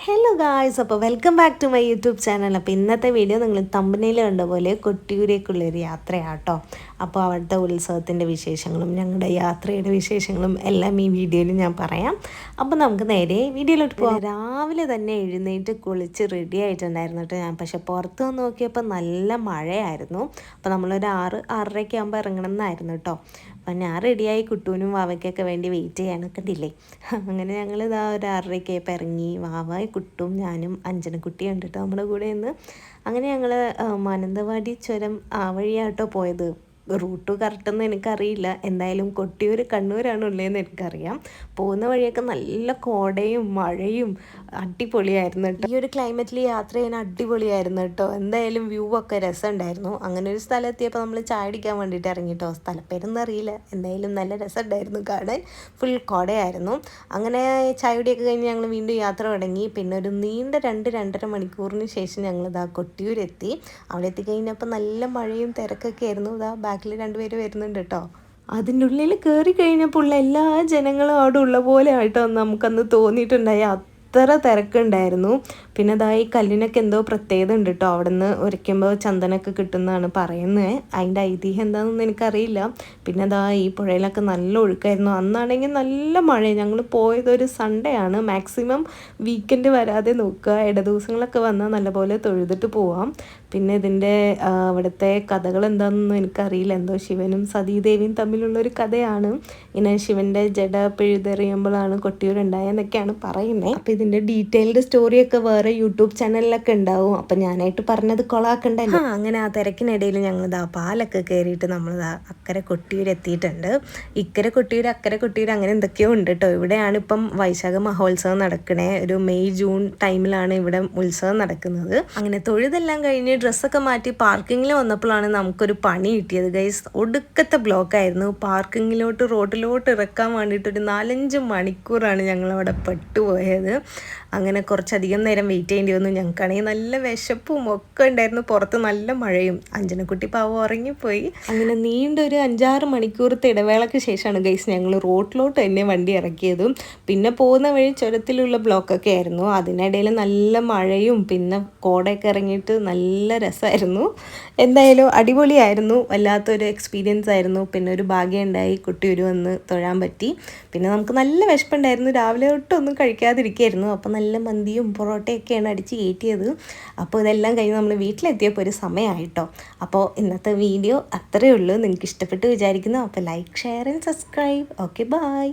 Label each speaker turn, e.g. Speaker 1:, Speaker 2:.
Speaker 1: Hello guys, അപ്പോൾ welcome back to my YouTube channel. അപ്പോൾ ഇന്നത്തെ വീഡിയോ നിങ്ങൾ തമ്പനയിൽ കണ്ട പോലെ കൊട്ടിയൂരേക്കുള്ളൊരു യാത്രയാട്ടോ. അപ്പോൾ അവിടുത്തെ ഉത്സവത്തിൻ്റെ വിശേഷങ്ങളും ഞങ്ങളുടെ യാത്രയുടെ വിശേഷങ്ങളും എല്ലാം ഈ വീഡിയോയിൽ ഞാൻ പറയാം. അപ്പോൾ നമുക്ക് നേരെ വീഡിയോയിലോട്ട് പോകാം. രാവിലെ തന്നെ എഴുന്നേറ്റ് കുളിച്ച് റെഡി ആയിട്ടുണ്ടായിരുന്നു കേട്ടോ ഞാൻ. പക്ഷെ പുറത്ത് വന്ന് നോക്കിയപ്പോൾ നല്ല മഴയായിരുന്നു. അപ്പോൾ നമ്മളൊരു 6-6:30 ആകുമ്പോൾ ഇറങ്ങണം എന്നായിരുന്നു കേട്ടോ. അപ്പം ഞാൻ റെഡിയായി കുട്ടൂനും വാവയ്ക്കൊക്കെ വേണ്ടി വെയിറ്റ് ചെയ്യാനൊക്കെ ഡിലേ. അങ്ങനെ ഞങ്ങൾ ഇതാ ഒരു 6:30 ആയപ്പോൾ ഇറങ്ങി. വാവ, കുട്ടും ഞാനും അഞ്ജനക്കുട്ടിയും ഉണ്ട് കേട്ടോ നമ്മുടെ കൂടെ നിന്ന്. അങ്ങനെ ഞങ്ങൾ മാനന്തവാടി ചുരം ആ വഴിയാട്ടോ പോയത്. റൂട്ട് കറക്റ്റൊന്നും എനിക്കറിയില്ല. എന്തായാലും കൊട്ടിയൂർ കണ്ണൂരാണ് ഉള്ളതെന്ന് എനിക്കറിയാം. പോകുന്ന വഴിയൊക്കെ നല്ല കോടയും മഴയും അടിപൊളിയായിരുന്നു കേട്ടോ. ഈ ഒരു ക്ലൈമറ്റിൽ യാത്ര ചെയ്യാൻ അടിപൊളിയായിരുന്നു കേട്ടോ. എന്തായാലും വ്യൂ ഒക്കെ രസമുണ്ടായിരുന്നു. അങ്ങനെ ഒരു സ്ഥലം എത്തിയപ്പോൾ നമ്മൾ ചായ അടിക്കാൻ വേണ്ടിയിട്ട് ഇറങ്ങി കേട്ടോ. സ്ഥലപ്പേരൊന്നും അറിയില്ല, എന്തായാലും നല്ല രസമുണ്ടായിരുന്നു കാണാൻ. ഫുൾ കോടയായിരുന്നു. അങ്ങനെ ചായ കുടിയൊക്കെ കഴിഞ്ഞ് ഞങ്ങൾ വീണ്ടും യാത്ര തുടങ്ങി. പിന്നെ ഒരു നീണ്ട 2-2.5 മണിക്കൂറിന് ശേഷം ഞങ്ങൾ ഇതാ കൊട്ടിയൂരെത്തി. അവിടെ എത്തിക്കഴിഞ്ഞപ്പോൾ നല്ല മഴയും തിരക്കൊക്കെ ആയിരുന്നു. ഇതാ ബാക്കിൽ 2 പേര് വരുന്നുണ്ട് കേട്ടോ. അതിൻ്റെ ഉള്ളിൽ കയറി കഴിഞ്ഞപ്പോൾ ഉള്ള എല്ലാ ജനങ്ങളും അവിടെ ഉള്ള പോലെ ആയിട്ടോ നമുക്കന്ന് തോന്നിയിട്ടുണ്ടായി. അത്ര തിരക്കുണ്ടായിരുന്നു. പിന്നെ അതാ ഈ കല്ലിനൊക്കെ എന്തോ പ്രത്യേകത ഉണ്ട് കേട്ടോ. അവിടെ നിന്ന് ഉരയ്ക്കുമ്പോൾ ചന്ദനമൊക്കെ കിട്ടുന്നതാണ് പറയുന്നത്. അതിൻ്റെ ഐതിഹ്യം എന്താണെന്നൊന്നും എനിക്കറിയില്ല. പിന്നെ അതാ ഈ പുഴയിലൊക്കെ നല്ല ഒഴുക്കായിരുന്നു. അന്നാണെങ്കിൽ നല്ല മഴ. ഞങ്ങൾ പോയതൊരു സൺഡേ ആണ്. മാക്സിമം വീക്കെൻഡ് വരാതെ നോക്കുക. ഇട ദിവസങ്ങളൊക്കെ വന്നാൽ നല്ലപോലെ തൊഴുതിട്ട് പോവാം. പിന്നെ ഇതിൻ്റെ അവിടുത്തെ കഥകൾ എന്താണെന്നൊന്നും എനിക്കറിയില്ല. എന്തോ ശിവനും സതീദേവിയും തമ്മിലുള്ളൊരു കഥയാണ്. ഇങ്ങനെ ശിവൻ്റെ ജട പിഴുതെറിയുമ്പോഴാണ് കൊട്ടിയൂരുണ്ടായെന്നൊക്കെയാണ് പറയുന്നത്. അപ്പോൾ ഇതിൻ്റെ ഡീറ്റെയിൽഡ് സ്റ്റോറിയൊക്കെ വേറെ യൂട്യൂബ് ചാനലിലൊക്കെ ഉണ്ടാവും. അപ്പം ഞാനായിട്ട് പറഞ്ഞത് കൊളാക്കണ്ടല്ലോ. അങ്ങനെ ആ തിരക്കിനിടയിൽ ഞങ്ങളിതാ പാലൊക്കെ കയറിയിട്ട് നമ്മളിതാ അക്കരെ കൊട്ടിയൂർ എത്തിയിട്ടുണ്ട്. ഇക്കരെ കൊട്ടിയൂർ അക്കരെ കൊട്ടിയൂർ അങ്ങനെ എന്തൊക്കെയോ ഉണ്ട് കേട്ടോ. ഇവിടെയാണ് ഇപ്പം വൈശാഖ മഹോത്സവം നടക്കണേ. ഒരു മെയ് ജൂൺ ടൈമിലാണ് ഇവിടെ ഉത്സവം നടക്കുന്നത്. അങ്ങനെ തൊഴുതെല്ലാം കഴിഞ്ഞ് ഡ്രസ്സൊക്കെ മാറ്റി പാർക്കിങ്ങിൽ വന്നപ്പോഴാണ് നമുക്കൊരു പണി കിട്ടിയത് ഗൈസ്. ഒടുക്കത്തെ ബ്ലോക്കായിരുന്നു. പാർക്കിങ്ങിലോട്ട് റോഡിലോട്ട് ഇറക്കാൻ വേണ്ടിയിട്ട് ഒരു 4-5 മണിക്കൂറാണ് ഞങ്ങളവിടെ പെട്ടുപോയത്. അങ്ങനെ കുറച്ചധികം നേരം വെയിറ്റ് ചെയ്യേണ്ടി വന്നു. ഞങ്ങൾക്കാണെങ്കിൽ നല്ല വിശപ്പും ഒക്കെ ഉണ്ടായിരുന്നു. പുറത്ത് നല്ല മഴയും. അഞ്ജനക്കുട്ടി പാവം ഉറങ്ങിപ്പോയി. അങ്ങനെ നീണ്ടൊരു 5-6 മണിക്കൂറത്തെ ഇടവേളയ്ക്ക് ശേഷമാണ് ഗൈസ് ഞങ്ങൾ റോഡിലോട്ട് തന്നെ വണ്ടി ഇറക്കിയതും. പിന്നെ പോകുന്ന വഴി ചുരത്തിലുള്ള ബ്ലോക്കൊക്കെ ആയിരുന്നു. അതിനിടയിൽ നല്ല മഴയും പിന്നെ കോടയൊക്കെ ഇറങ്ങിയിട്ട് നല്ല രസമായിരുന്നു. എന്തായാലും അടിപൊളിയായിരുന്നു. വല്ലാത്തൊരു എക്സ്പീരിയൻസ് ആയിരുന്നു. പിന്നെ ഒരു ഭാഗ്യം ഉണ്ടായി, കൊട്ടിയൂർ വന്ന് തൊഴാൻ പറ്റി. പിന്നെ നമുക്ക് നല്ല വിശപ്പുണ്ടായിരുന്നു. രാവിലെ തൊട്ടൊന്നും കഴിക്കാതിരിക്കുകയായിരുന്നു. അപ്പം നല്ല മന്തിയും പൊറോട്ടയൊക്കെയാണ് അടിച്ച് കയറ്റിയത്. അപ്പോൾ ഇതെല്ലാം കഴിഞ്ഞ് നമ്മൾ വീട്ടിലെത്തിയപ്പോൾ ഒരു സമയമായിട്ടോ. അപ്പോൾ ഇന്നത്തെ വീഡിയോ അത്രയേ ഉള്ളൂ. നിങ്ങൾക്ക് ഇഷ്ടപ്പെട്ട് വിചാരിക്കുന്നു. അപ്പോൾ like, share and subscribe. Okay, by.